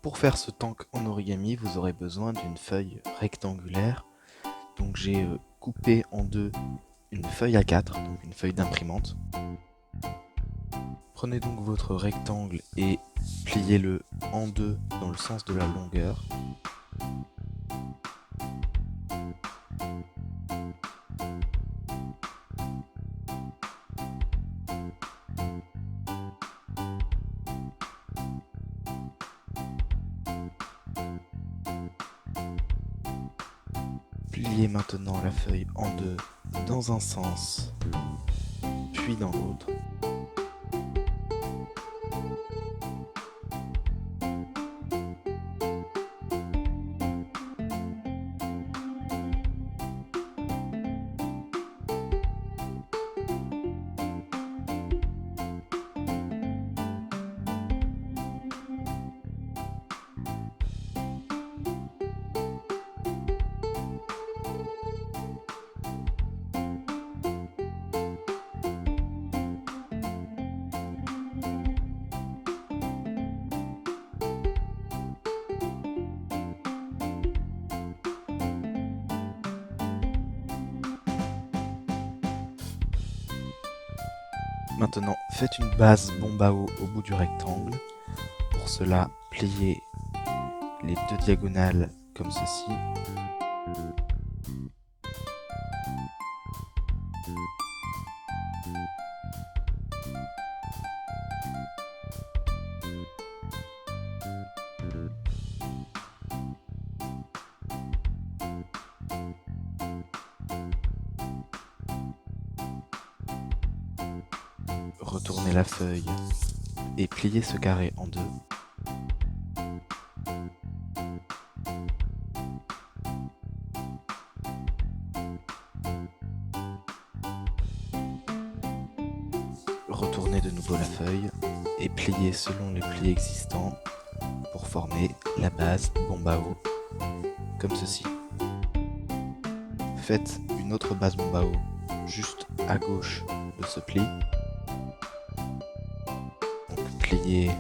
Pour faire ce tank en origami, vous aurez besoin d'une feuille rectangulaire. Donc j'ai coupé en deux une feuille A4, donc une feuille d'imprimante. Prenez donc votre rectangle et pliez-le en deux dans le sens de la longueur. Pliez maintenant la feuille en deux dans un sens, puis dans l'autre. Maintenant, faites une base bombe à eau au bout du rectangle. Pour cela, pliez les deux diagonales comme ceci. Retournez la feuille et pliez ce carré en deux. Retournez de nouveau la feuille et pliez selon les plis existants pour former la base bombe à eau, comme ceci. Faites une autre base bombe à eau juste à gauche de ce pli. Donc pliez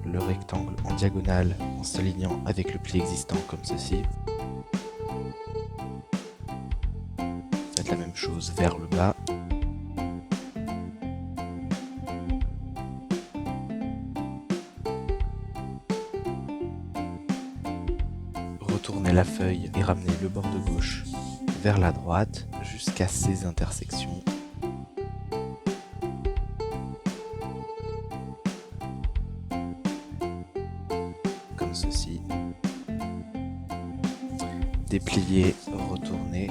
le rectangle en diagonale en s'alignant avec le pli existant comme ceci. Faites la même chose vers le bas. Retournez la feuille et ramenez le bord de gauche vers la droite jusqu'à ces intersections. Comme ceci. Dépliez, retournez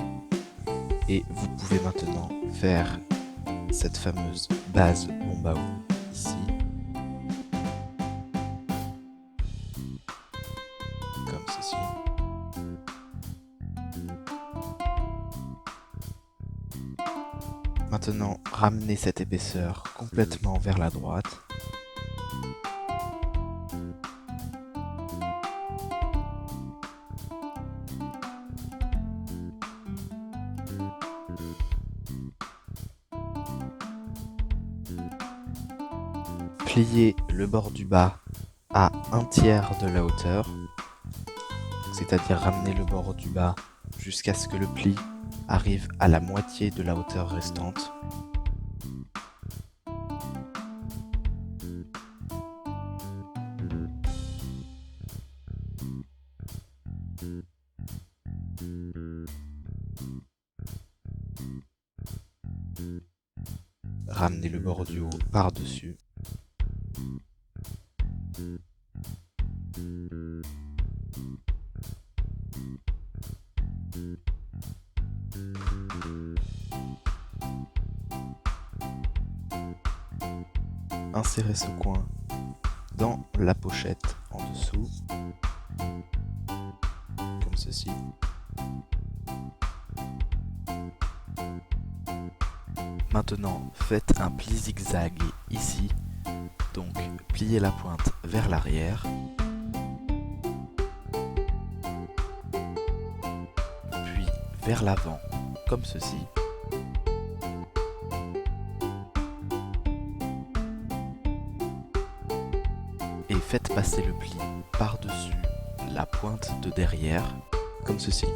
et vous pouvez maintenant faire cette fameuse base bombe à eau ici. Comme ceci. Maintenant, ramenez cette épaisseur complètement vers la droite. Pliez le bord du bas à 1/3 de la hauteur, c'est-à-dire ramenez le bord du bas jusqu'à ce que le pli arrive à la moitié de la hauteur restante. Ramenez le bord du haut par-dessus. Insérez ce coin dans la pochette en dessous, comme ceci. Maintenant, faites un pli zigzag ici, donc pliez la pointe vers l'arrière, puis vers l'avant, comme ceci. Et faites passer le pli par-dessus la pointe de derrière, comme ceci.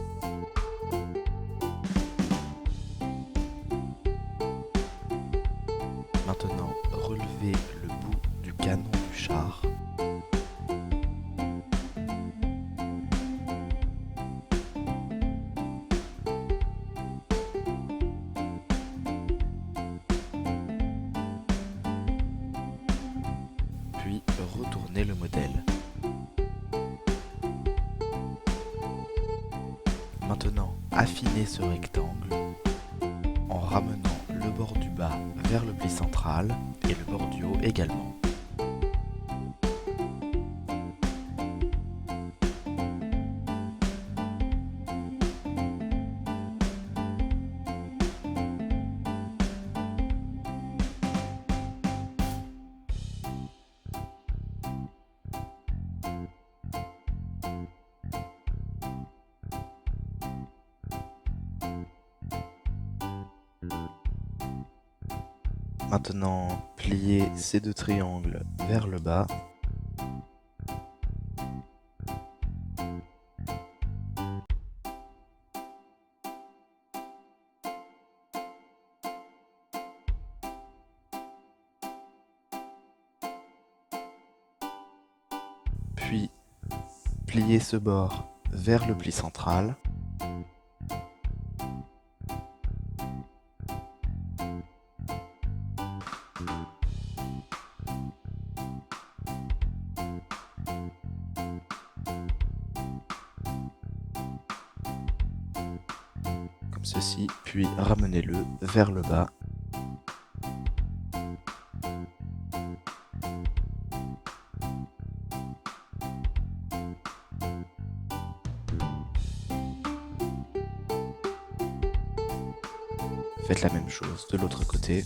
Maintenant, relevez le bout du canon du char. Puis retournez le modèle. Maintenant, affinez ce rectangle en ramenant le bord du bas vers le pli central et le bord du haut également. Maintenant, pliez ces deux triangles vers le bas. Puis, pliez ce bord vers le pli central. Comme ceci, puis ramenez-le vers le bas. Faites la même chose de l'autre côté.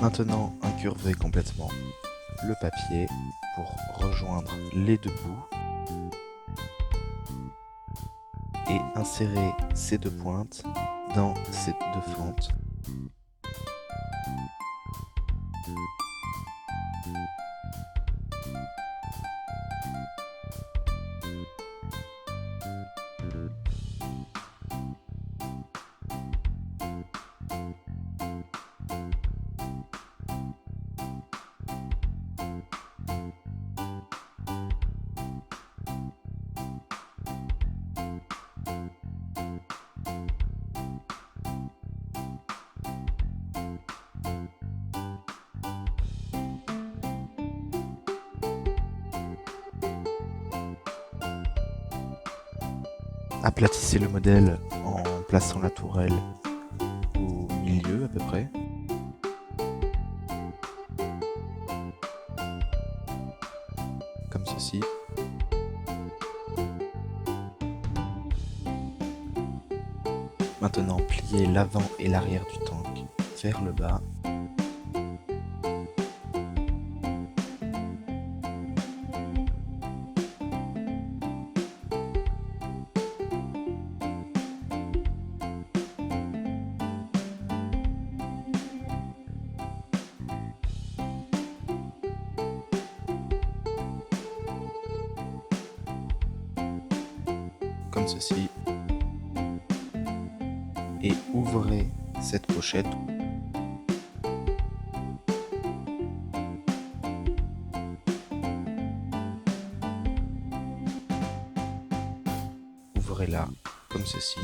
Maintenant, incurvez complètement le papier pour rejoindre les deux bouts et insérez ces deux pointes dans ces deux fentes. Aplatissez le modèle en plaçant la tourelle au milieu à peu près. Comme ceci. Maintenant, pliez l'avant et l'arrière du tank vers le bas. Comme ceci. Et ouvrez cette pochette. Ouvrez-la comme ceci.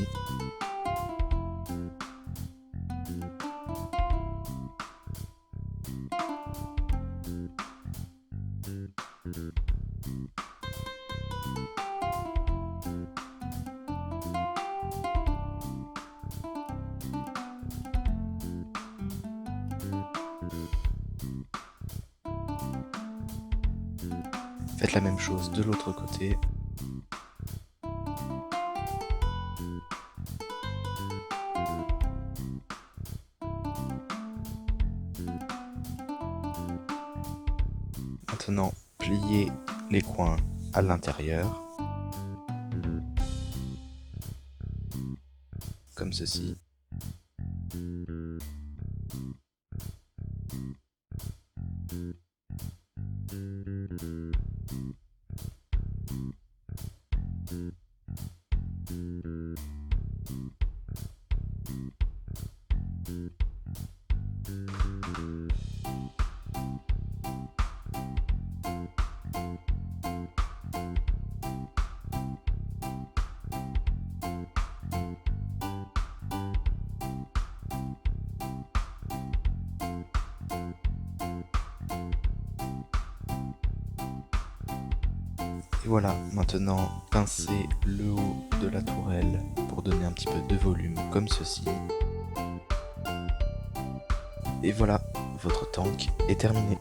Faites la même chose de l'autre côté. Maintenant, pliez les coins à l'intérieur, comme ceci. Et voilà, maintenant pincez le haut de la tourelle pour donner un petit peu de volume comme ceci. Et voilà, votre tank est terminé.